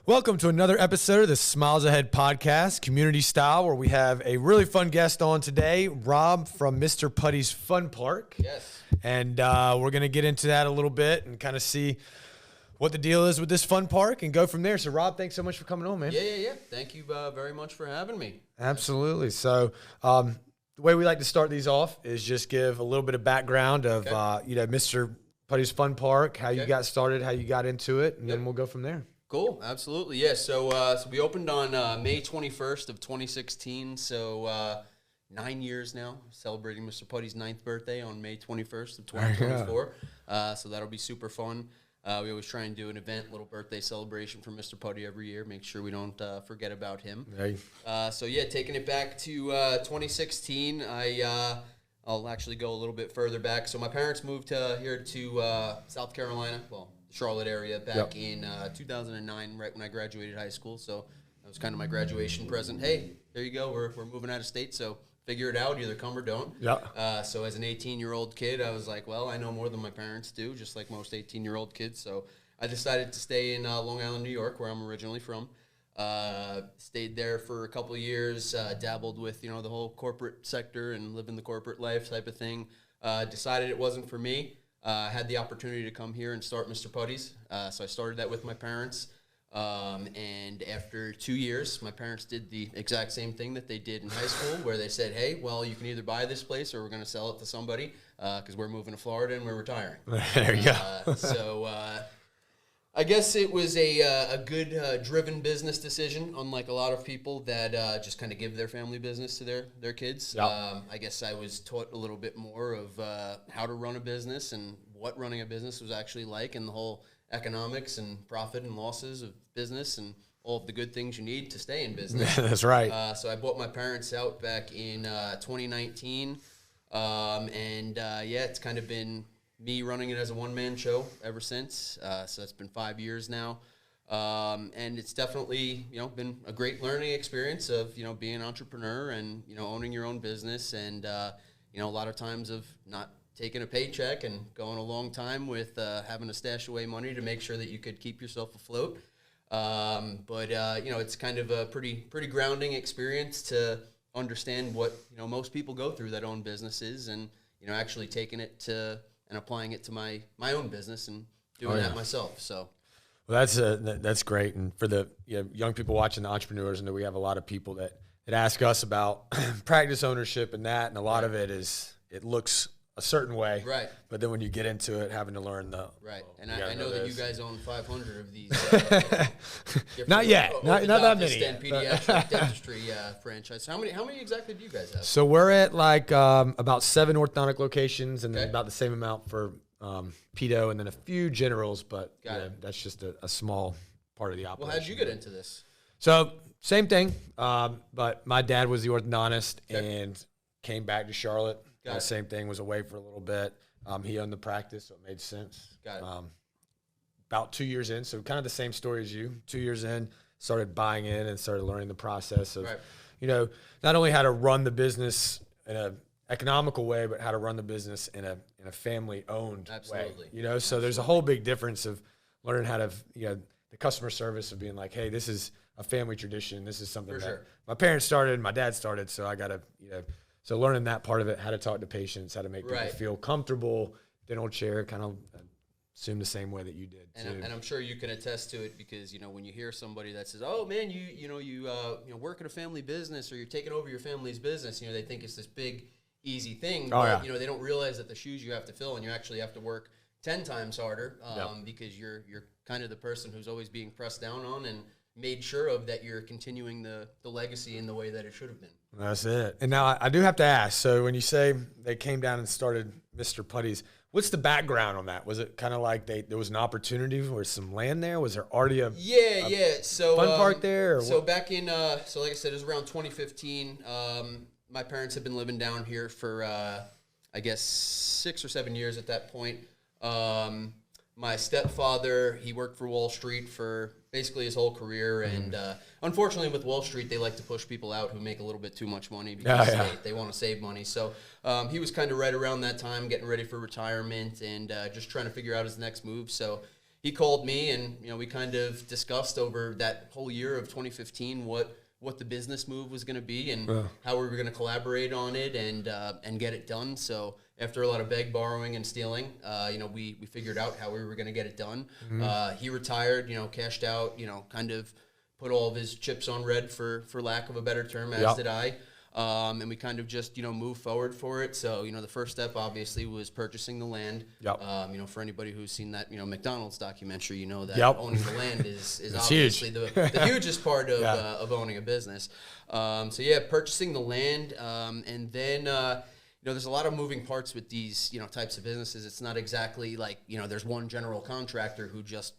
Welcome to another episode of the Smiles Ahead podcast, community style, where we have a really fun guest on today, Rob from Mr. Putty's Fun Park. Yes. And we're going to get into that a little bit and kind of see what the deal is with this fun park and go from there. So, Rob, thanks so much for coming on, man. Yeah. Thank you very much for having me. Absolutely. So, the way we like to start these off is just give a little bit of background of, Mr. Putty's Fun Park, how you got started, how you got into it, and then we'll go from there. Cool, absolutely, yeah. So we opened on May 21st of 2016, so 9 years now, celebrating Mr. Putty's 9th birthday on May 21st of 2024, so that'll be super fun. We always try and do an event, little birthday celebration for Mr. Putty every year, make sure we don't forget about him. Hey. Taking it back to 2016, I'll actually go a little bit further back. So my parents moved here to South Carolina, well, Charlotte area back in 2009, right when I graduated high school. So that was kind of my graduation present. Hey, there you go. We're moving out of state, so figure it out. Either come or don't. So as an 18-year-old kid, I was like, well, I know more than my parents do, just like most 18-year-old kids. So I decided to stay in Long Island, New York, where I'm originally from. Stayed there for a couple of years, dabbled with, the whole corporate sector and living the corporate life type of thing. Decided it wasn't for me. Had the opportunity to come here and start Mr. Putty's. So I started that with my parents. And after 2 years, my parents did the exact same thing that they did in high school, where they said, hey, well, you can either buy this place or we're going to sell it to somebody because we're moving to Florida and we're retiring. There you go. So I guess it was a good driven business decision, unlike a lot of people that just kind of give their family business to their kids. I guess I was taught a little bit more of how to run a business and what running a business was actually like, and the whole economics and profit and losses of business and all of the good things you need to stay in business. That's right. So I bought my parents out back in 2019, it's kind of been me running it as a one-man show ever since. So it's been 5 years now. And it's definitely, been a great learning experience of, being an entrepreneur and, owning your own business. And, a lot of times of not taking a paycheck and going a long time with having to stash away money to make sure that you could keep yourself afloat. It's kind of a pretty grounding experience to understand what, most people go through that own businesses and, actually taking it to and applying it to my own business and doing that myself. So, well, that's great. And for the young people watching, the entrepreneurs, I know we have a lot of people that ask us about practice ownership and that, and a lot of it looks a certain way, right? But then when you get into it, having to learn and I know that you guys own 500 of these. Not yet, not that many. And pediatric dentistry franchise. So how many exactly do you guys have? So we're at about 7 orthodontic locations, and then about the same amount for pedo, and then a few generals. But that's just a small part of the operation. Well, how'd you get into this? So same thing, but my dad was the orthodontist and came back to Charlotte. Same thing, was away for a little bit. He owned the practice, so it made sense. About 2 years in, so kind of the same story as you. 2 years in, started buying in and started learning the process of, not only how to run the business in an economical way, but how to run the business in a family-owned way. So there's a whole big difference of learning how to, the customer service of being like, hey, this is a family tradition. This is something that my parents started, my dad started, so I got to, So learning that part of it, how to talk to patients, how to make people feel comfortable, dental chair, kind of assume the same way that you did. And I'm sure you can attest to it because, when you hear somebody that says, oh, man, you work at a family business or you're taking over your family's business, they think it's this big, easy thing. But, they don't realize that the shoes you have to fill and you actually have to work 10 times harder because you're kind of the person who's always being pressed down on and made sure of that you're continuing the legacy in the way that it should have been. That's it. And now I do have to ask, so when you say they came down and started Mr. Putty's, what's the background on that? Was it kind of like there was an opportunity for some land there? Was there already a so fun park there? So back in, so like I said, it was around 2015. My parents had been living down here for, I guess, 6 or 7 years at that point. My stepfather, he worked for Wall Street for basically his whole career, and unfortunately with Wall Street, they like to push people out who make a little bit too much money because they want to save money. So he was kind of right around that time getting ready for retirement and just trying to figure out his next move. So he called me, and we kind of discussed over that whole year of 2015 what the business move was going to be and how we were going to collaborate on it and get it done. So after a lot of borrowing, and stealing, we figured out how we were going to get it done. He retired, cashed out, kind of put all of his chips on red for lack of a better term, as did I. And we kind of just, moved forward for it. So, the first step obviously was purchasing the land. For anybody who's seen that, McDonald's documentary, that owning the land is obviously the hugest part of owning a business. Purchasing the land. And then, there's a lot of moving parts with these, types of businesses. It's not exactly like, there's one general contractor who just,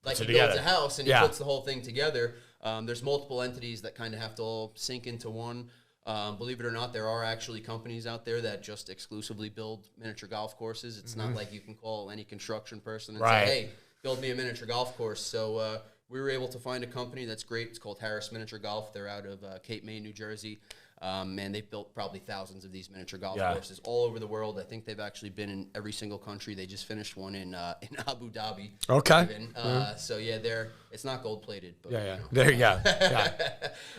like, he builds a house and he puts the whole thing together. There's multiple entities that kind of have to all sync into one. Believe it or not, there are actually companies out there that just exclusively build miniature golf courses. It's not like you can call any construction person and say, hey, build me a miniature golf course. So we were able to find a company that's great. It's called Harris Miniature Golf. They're out of Cape May, New Jersey. And they've built probably thousands of these miniature golf courses all over the world. I think they've actually been in every single country. They just finished one in Abu Dhabi. Okay. So it's not gold plated. But, There you go.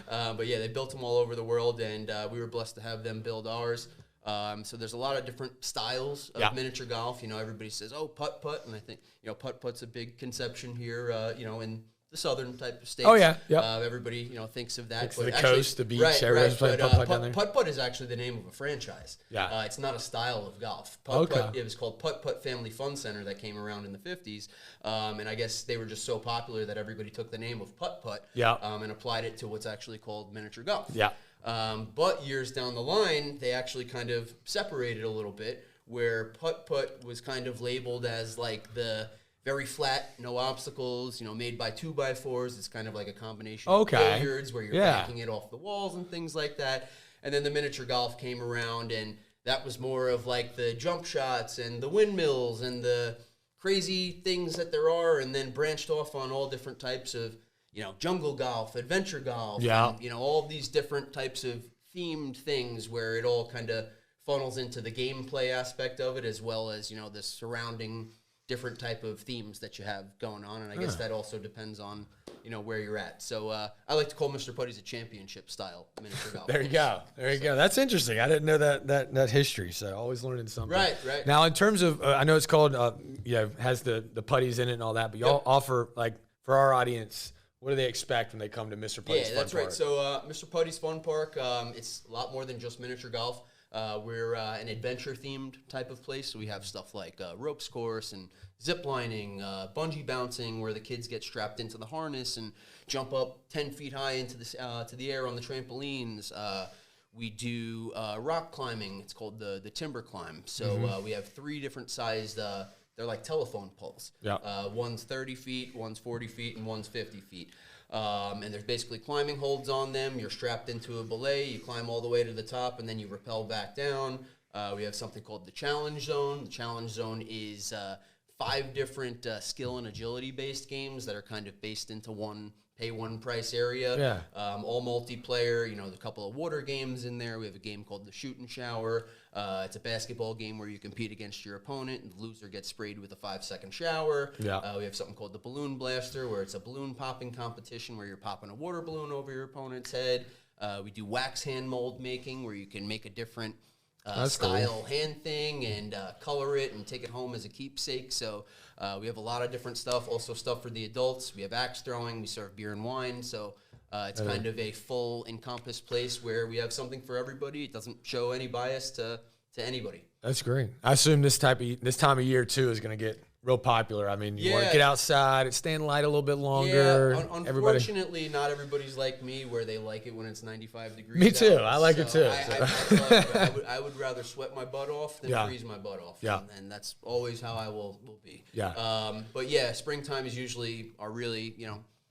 But they built them all over the world, and we were blessed to have them build ours. So there's a lot of different styles of miniature golf. Everybody says, "Oh, putt," and I think putt-putt's a big conception here. In the southern type of states. Oh, yeah. Everybody, thinks of that. It's the coast, the beach, everyone's playing putt-putt down there. Putt-putt is actually the name of a franchise. It's not a style of golf. Putt-putt, it was called Putt-Putt Family Fun Center that came around in the 50s. And I guess they were just so popular that everybody took the name of putt-putt and applied it to what's actually called miniature golf. But years down the line, they actually kind of separated a little bit, where putt-putt was kind of labeled as like the very flat, no obstacles, made by 2x4s. It's kind of like a combination of billiards where you're backing it off the walls and things like that. And then the miniature golf came around, and that was more of like the jump shots and the windmills and the crazy things that there are, and then branched off on all different types of, jungle golf, adventure golf, and, all these different types of themed things where it all kind of funnels into the gameplay aspect of it, as well as, the surrounding different type of themes that you have going on, and I guess that also depends on where you're at. So I like to call Mr. Putty's a championship style miniature golf. There you go. That's interesting. I didn't know that history, so always learning something. Right. Now, in terms of, I know it's called, has the putties in it and all that, but y'all offer, like, for our audience, what do they expect when they come to Mr. Putty's Fun Park? Right. So Mr. Putty's Fun Park, it's a lot more than just miniature golf. We're an adventure-themed type of place, so we have stuff like ropes course and zip lining, bungee bouncing, where the kids get strapped into the harness and jump up 10 feet high into to the air on the trampolines. We do rock climbing. It's called the timber climb. So we have 3 different sized, they're like telephone poles. One's 30 feet, one's 40 feet, and one's 50 feet. And there's basically climbing holds on them. You're strapped into a belay. You climb all the way to the top, and then you rappel back down. We have something called the Challenge Zone. The Challenge Zone is 5 different skill and agility-based games that are kind of based into one pay-one price area. All multiplayer. There's a couple of water games in there. We have a game called the Shoot and Shower. It's a basketball game where you compete against your opponent, and the loser gets sprayed with a 5-second shower. We have something called the Balloon Blaster, where it's a balloon popping competition where you're popping a water balloon over your opponent's head. We do wax hand mold making, where you can make a different style hand thing and color it and take it home as a keepsake. So we have a lot of different stuff. Also stuff for the adults. We have axe throwing. We serve beer and wine. So it's kind of a full encompassed place where we have something for everybody. It doesn't show any bias to anybody. That's great. I assume this time of year too is going to get real popular. I mean, you want to get outside, it's staying light a little bit longer. Unfortunately, not everybody's like me, where they like it when it's 95 degrees. Me too. Out. I like it too. I would rather sweat my butt off than freeze my butt off. And that's always how I will be. But springtime is usually our really,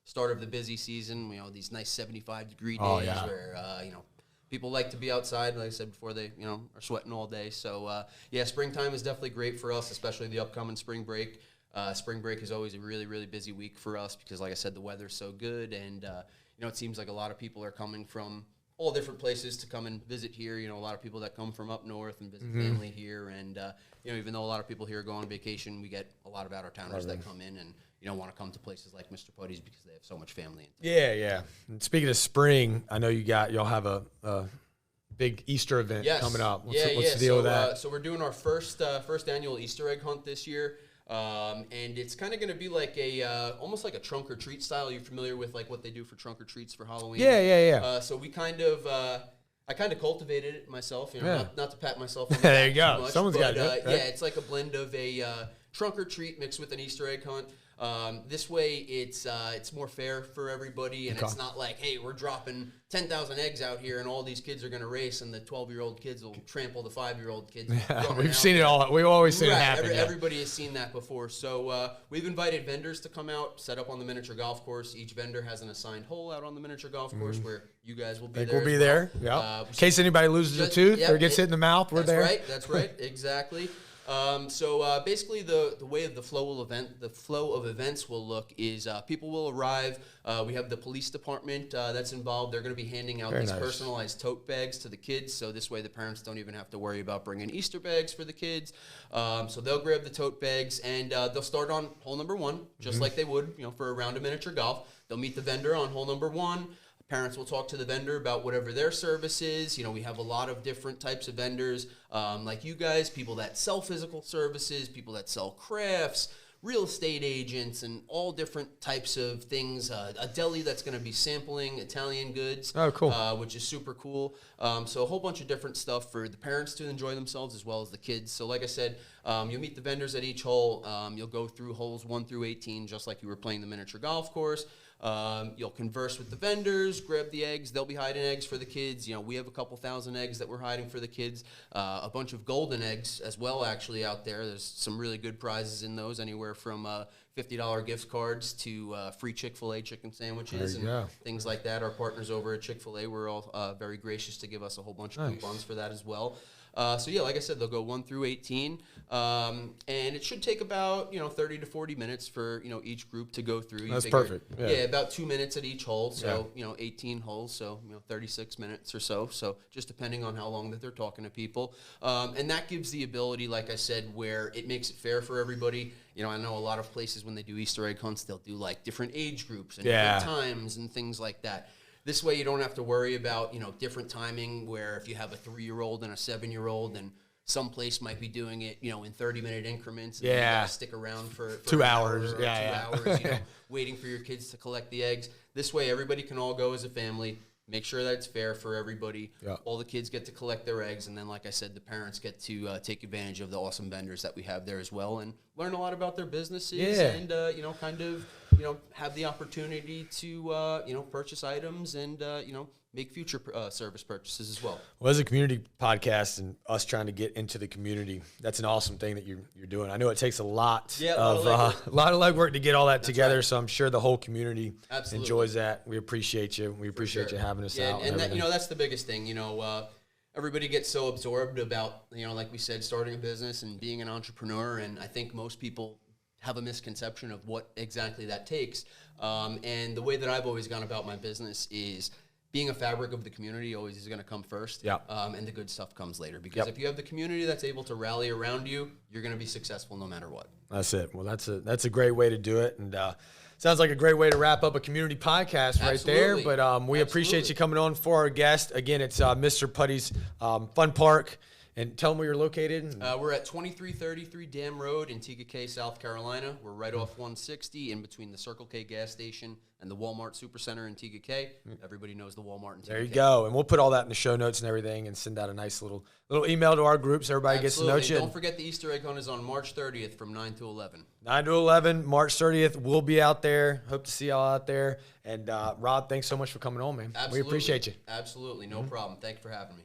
start of the busy season. These nice 75-degree days where, people like to be outside, like I said before, they, are sweating all day. So, springtime is definitely great for us, especially the upcoming spring break. Spring break is always a really, really busy week for us because, like I said, the weather's so good. And, it seems like a lot of people are coming from all different places to come and visit here. You know, a lot of people that come from up north and visit family here. And, you know, even though a lot of people here go on vacation, we get a lot of out-of-towners that come in and, you know, want to come to places like Mr. Putty's because they have so much family. Yeah. And speaking of spring, I know y'all have a big Easter event coming up. What's the deal with that? So we're doing our first annual Easter egg hunt this year. And it's kind of going to be like almost like a trunk or treat style. Are you familiar with like what they do for trunk or treats for Halloween? Yeah. So we I kind of cultivated it myself, you know, not to pat myself on the there back you go. too much, Someone's got it. Right? Yeah, it's like a blend of a trunk or treat mixed with an Easter egg hunt. This way, it's more fair for everybody, and it's not like, hey, we're dropping 10,000 eggs out here, and all these kids are going to race, and the 12-year-old kids will trample the 5-year-old kids. We've seen it all. We've always seen it happen. Everybody has seen that before. So we've invited vendors to come out, set up on the miniature golf course. Each vendor has an assigned hole out on the miniature golf course where you guys will be there. We'll be there. Yeah. In case anybody loses a tooth or gets hit in the mouth, we're there. That's right. Exactly. So basically, the way the flow of events will look is people will arrive. We have the police department that's involved. They're going to be handing out these personalized tote bags to the kids. So this way, the parents don't even have to worry about bringing Easter bags for the kids. So they'll grab the tote bags and they'll start on hole number 1, just like they would, you know, for a round of miniature golf. They'll meet the vendor on hole number 1. Parents will talk to the vendor about whatever their service is. You know, we have a lot of different types of vendors, like you guys, people that sell physical services, people that sell crafts, real estate agents, and all different types of things. A deli that's going to be sampling Italian goods, which is super cool. So a whole bunch of different stuff for the parents to enjoy themselves as well as the kids. So like I said, you'll meet the vendors at each hole. You'll go through holes 1 through 18, just like you were playing the miniature golf course. You'll converse with the vendors, grab the eggs. They'll be hiding eggs for the kids. You know, we have a couple thousand eggs that we're hiding for the kids. A bunch of golden eggs as well, actually, out there. There's some really good prizes in those, anywhere from $50 gift cards to free Chick-fil-A chicken sandwiches and things like that. Our partners over at Chick-fil-A were all very gracious to give us a whole bunch of coupons for that as well. So yeah, like I said, they'll go 1 through 18, and it should take about 30 to 40 minutes for each group to go through. That's perfect. Yeah, about 2 minutes at each hole. So 18 holes, so 36 minutes or so. So just depending on how long that they're talking to people, and that gives the ability, like I said, where it makes it fair for everybody. You know, I know a lot of places when they do Easter egg hunts, they'll do like different age groups and different times and things like that. This way, you don't have to worry about, different timing where if you have a 3-year-old and a 7-year-old and some place might be doing it, in 30-minute increments. And you gotta stick around for 2 hours. 2 hours, waiting for your kids to collect the eggs. This way, everybody can all go as a family. Make sure that it's fair for everybody. Yeah. All the kids get to collect their eggs. And then, like I said, the parents get to take advantage of the awesome vendors that we have there as well and learn a lot about their businesses and, have the opportunity to, purchase items and, make future service purchases as well. Well, as a community podcast and us trying to get into the community, that's an awesome thing that you're doing. I know it takes a lot of legwork to get all that together, right. So I'm sure the whole community enjoys that. We appreciate you. We appreciate you having us out. And that, that's the biggest thing. Everybody gets so absorbed about, like we said, starting a business and being an entrepreneur, and I think most people have a misconception of what exactly that takes. And the way that I've always gone about my business is being a fabric of the community always is going to come first, and the good stuff comes later. Because if you have the community that's able to rally around you, you're going to be successful no matter what. That's it. Well, that's a great way to do it, and sounds like a great way to wrap up a community podcast right there. But we appreciate you coming on for our guest. Again, it's Mr. Putty's Fun Park. And tell them where you're located. We're at 2333 Dam Road in TKK, South Carolina. We're right off 160 in between the Circle K gas station and the Walmart Supercenter in TKK. Everybody knows the Walmart in TKK. There you go. And we'll put all that in the show notes and everything and send out a nice little email to our group so everybody gets to know you. Don't forget the Easter egg hunt is on March 30th from 9 to 11. 9 to 11, March 30th. We'll be out there. Hope to see y'all out there. And Rob, thanks so much for coming on, man. Absolutely. We appreciate you. Absolutely. No problem. Thank you for having me.